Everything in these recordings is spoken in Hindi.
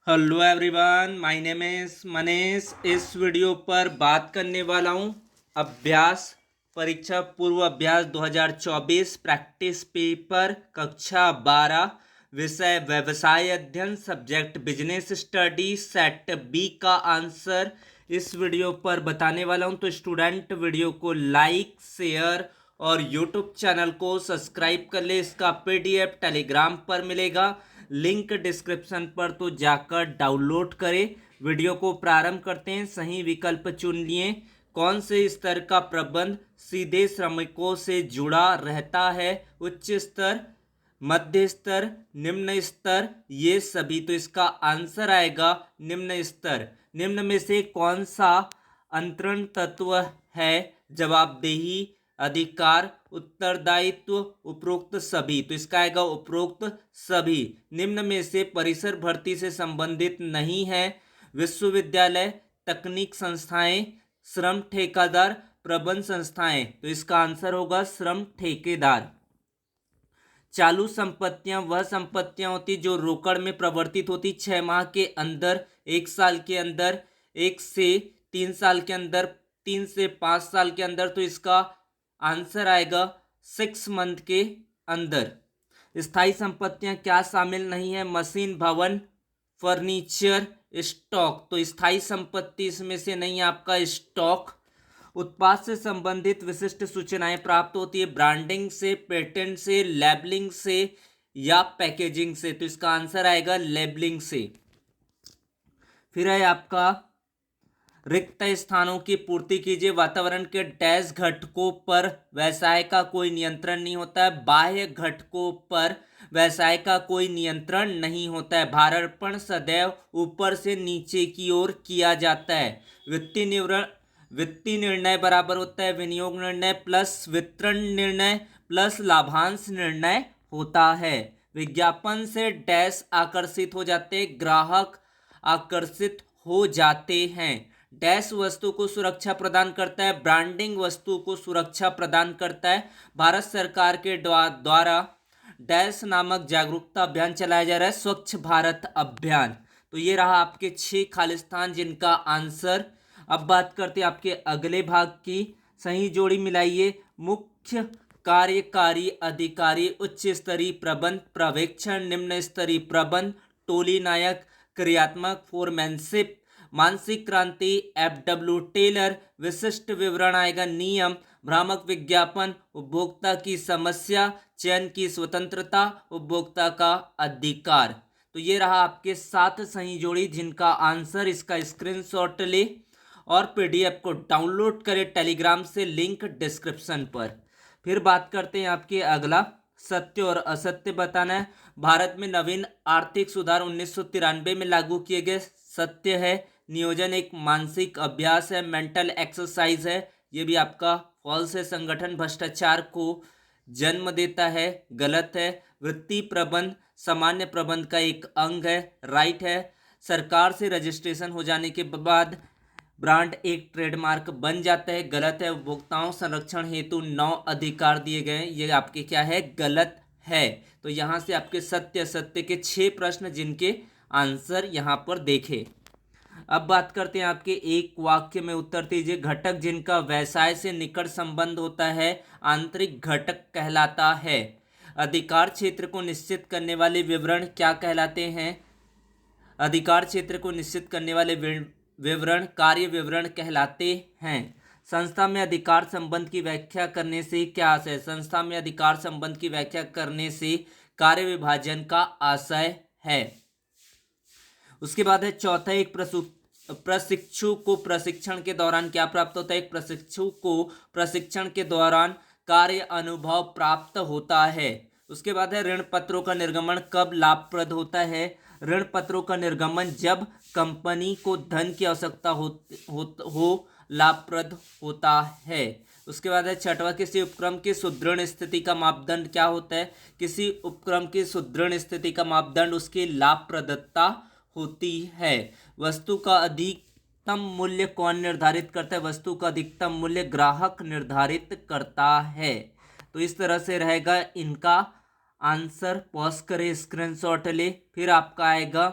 Hello everyone, my name is Manish. इस वीडियो पर बात करने वाला हूँ अभ्यास परीक्षा पूर्व अभ्यास 2024 प्रैक्टिस पेपर कक्षा 12 विषय व्यवसाय अध्ययन subject business study set B का आंसर इस वीडियो पर बताने वाला हूँ। तो स्टूडेंट वीडियो को लाइक शेयर और यूट्यूब चैनल को सब्सक्राइब कर ले। इसका पीडीएफ टेलीग्राम पर मिलेगा, लिंक डिस्क्रिप्शन पर, तो जाकर डाउनलोड करें। वीडियो को प्रारंभ करते हैं। सही विकल्प चुन लिए। कौन से स्तर का प्रबंध सीधे श्रमिकों से जुड़ा रहता है? उच्च स्तर, मध्य स्तर, निम्न स्तर, ये सभी। तो इसका आंसर आएगा निम्न स्तर। निम्न में से कौन सा अंतरण तत्व है? जवाबदेही, अधिकार, उत्तरदायित्व, उपरोक्त सभी। तो इसका आएगा उपरोक्त सभी। निम्न में से परिसर भर्ती से संबंधित नहीं है? विश्वविद्यालय, तकनीक संस्थाएं, श्रम ठेकेदार, प्रबंध संस्थाएं। तो इसका आंसर होगा श्रम ठेकेदार। चालू संपत्तियां वह संपत्तियां होती जो रोकड़ में प्रवर्तित होती 6 माह के अंदर, 1 साल के अंदर, 1 से 3 साल के अंदर, 3 से 5 साल के अंदर। तो इसका आंसर आएगा 6 मंथ के अंदर। स्थायी संपत्तियां क्या शामिल नहीं है? मशीन, भवन, फर्नीचर, स्टॉक। तो स्थायी संपत्ति इसमें से नहीं है आपका स्टॉक। उत्पाद से संबंधित विशिष्ट सूचनाएं प्राप्त होती है ब्रांडिंग से, पेटेंट से, लेबलिंग से या पैकेजिंग से। तो इसका आंसर आएगा लेबलिंग से। फिर है आपका रिक्त स्थानों की पूर्ति कीजिए। वातावरण के डैश घटकों पर व्यवसाय का कोई नियंत्रण नहीं होता है। बाह्य घटकों पर व्यवसाय का कोई नियंत्रण नहीं होता है। भारारोपण सदैव ऊपर से नीचे की ओर किया जाता है। वित्तीय निर्णय बराबर होता है विनियोग निर्णय प्लस वितरण निर्णय प्लस लाभांश निर्णय होता है। विज्ञापन से डैश आकर्षित हो जाते हैं, ग्राहक आकर्षित हो जाते हैं। डैश वस्तु को सुरक्षा प्रदान करता है, ब्रांडिंग वस्तु को सुरक्षा प्रदान करता है। भारत सरकार के द्वारा डैश नामक जागरूकता अभियान चलाया जा रहा है, स्वच्छ भारत अभियान। तो ये रहा आपके 6 खालिस्तान जिनका आंसर। अब बात करते हैं आपके अगले भाग की। सही जोड़ी मिलाइए। मुख्य कार्यकारी अधिकारी, उच्च स्तरीय प्रबंध, पर्यवेक्षण, निम्न स्तरीय प्रबंध, टोली नायक, क्रियात्मक, फोरमैनशिप, मानसिक क्रांति, एफडब्ल्यू टेलर। विशिष्ट विवरण आएगा नियम, भ्रामक विज्ञापन, उपभोक्ता की समस्या, चयन की स्वतंत्रता, उपभोक्ता का अधिकार। तो ये रहा आपके 7 सही जोड़ी जिनका आंसर। इसका स्क्रीनशॉट ले और पीडीएफ को डाउनलोड करें टेलीग्राम से, लिंक डिस्क्रिप्शन पर। फिर बात करते हैं आपके अगला, सत्य और असत्य बताना है। भारत में नवीन आर्थिक सुधार 1993 में लागू किए गए। सत्य है। नियोजन एक मानसिक अभ्यास है, मेंटल एक्सरसाइज है। ये भी आपका फॉल्स है। संगठन भ्रष्टाचार को जन्म देता है, गलत है। वृत्ति प्रबंध सामान्य प्रबंध का एक अंग है, राइट है। सरकार से रजिस्ट्रेशन हो जाने के बाद ब्रांड एक ट्रेडमार्क बन जाता है, गलत है। उपभोक्ताओं संरक्षण हेतु 9 अधिकार दिए गए, ये आपके क्या है? गलत है। तो यहाँ से आपके सत्य असत्य के 6 प्रश्न जिनके आंसर यहाँ पर देखे। अब बात करते हैं आपके एक वाक्य में उत्तर दीजिए। घटक जिनका व्यवसाय से निकट संबंध होता है आंतरिक घटक कहलाता है। अधिकार क्षेत्र को निश्चित करने वाले विवरण क्या कहलाते हैं? अधिकार क्षेत्र को निश्चित करने वाले विवरण कार्य विवरण कहलाते हैं। संस्था में अधिकार संबंध की व्याख्या करने से क्या आशय? संस्था में अधिकार संबंध की व्याख्या करने से कार्य विभाजन का आशय है। उसके बाद है चौथा, एक प्रशिक्षु को प्रशिक्षण के दौरान क्या प्राप्त होता है? एक प्रशिक्षु को प्रशिक्षण के दौरान कार्य अनुभव प्राप्त होता है। उसके बाद है ऋण पत्रों का निर्गमन कब लाभप्रद होता है? ऋण पत्रों का निर्गमन जब कंपनी को धन की आवश्यकता हो लाभप्रद होता है। उसके बाद है छठवां, किसी उपक्रम की सुदृढ़ स्थिति का मापदंड क्या होता है? किसी उपक्रम की सुदृढ़ स्थिति का मापदंड उसकी लाभप्रदता होती है। वस्तु का अधिकतम मूल्य कौन निर्धारित करता है? वस्तु का अधिकतम मूल्य ग्राहक निर्धारित करता है। तो इस तरह से रहेगा इनका आंसर। पॉज करें, स्क्रीनशॉट ले। फिर आपका आएगा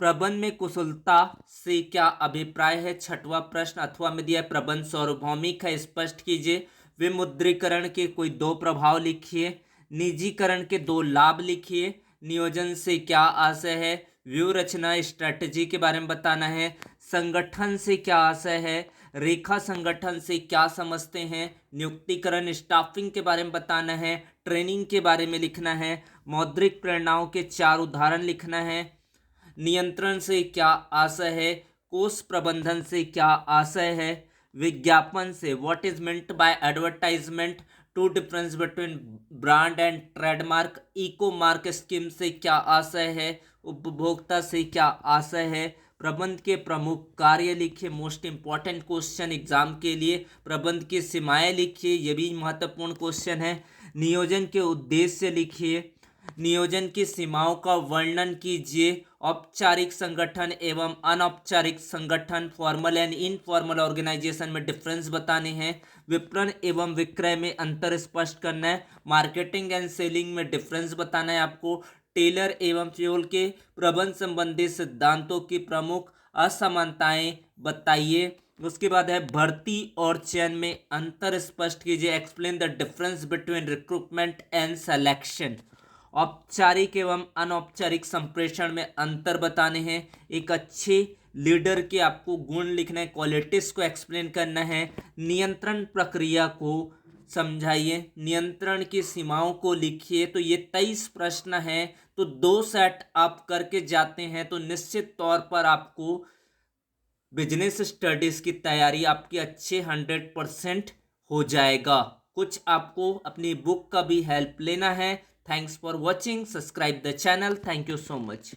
प्रबंध में कुशलता से क्या अभिप्राय है? छठवां प्रश्न अथवा में दिया है प्रबंध सार्वभौमिक है, स्पष्ट कीजिए। विमुद्रीकरण के कोई दो प्रभाव लिखिए। निजीकरण के दो लाभ लिखिए। नियोजन से क्या आशय है? व्यू रचना स्ट्रेटजी के बारे में बताना है। संगठन से क्या आशय है? रेखा संगठन से क्या समझते हैं? नियुक्तिकरण स्टाफिंग के बारे में बताना है। ट्रेनिंग के बारे में लिखना है। मौद्रिक प्रेरणाओं के 4 उदाहरण लिखना है। नियंत्रण से क्या आशय है? कोष प्रबंधन से क्या आशय है? विज्ञापन से what is meant by advertisement, two difference between brand and trademark. Eco mark scheme से क्या आशय है? उपभोक्ता से क्या आशय है? प्रबंध के प्रमुख कार्य लिखिए, मोस्ट इंपॉर्टेंट क्वेश्चन एग्जाम के लिए। प्रबंध की सीमाएं लिखिए, ये भी महत्वपूर्ण क्वेश्चन है। नियोजन के उद्देश्य लिखिए। नियोजन की सीमाओं का वर्णन कीजिए। औपचारिक संगठन एवं अनौपचारिक संगठन, फॉर्मल एंड इनफॉर्मल ऑर्गेनाइजेशन में डिफरेंस बताने हैं। विपणन एवं विक्रय में अंतर स्पष्ट करना है। मार्केटिंग एंड सेलिंग में डिफरेंस बताना है आपको। टेलर एवं फ्यूल के प्रबंध संबंधी सिद्धांतों की प्रमुख असमानताएं बताइए। उसके बाद है भर्ती और चयन में अंतर स्पष्ट कीजिए। Explain the difference between recruitment and selection. औपचारिक एवं अनौपचारिक संप्रेषण में अंतर बताने हैं। एक अच्छे लीडर के आपको गुण लिखना है, क्वालिटीज को एक्सप्लेन करना है। नियंत्रण प्रक्रिया को समझाइए। नियंत्रण की सीमाओं को लिखिए। तो ये 23 प्रश्न हैं, तो 2 सेट आप करके जाते हैं तो निश्चित तौर पर आपको बिजनेस स्टडीज की तैयारी आपकी अच्छे 100% हो जाएगा। कुछ आपको अपनी बुक का भी हेल्प लेना है। Thanks for watching, subscribe the channel, thank you so much.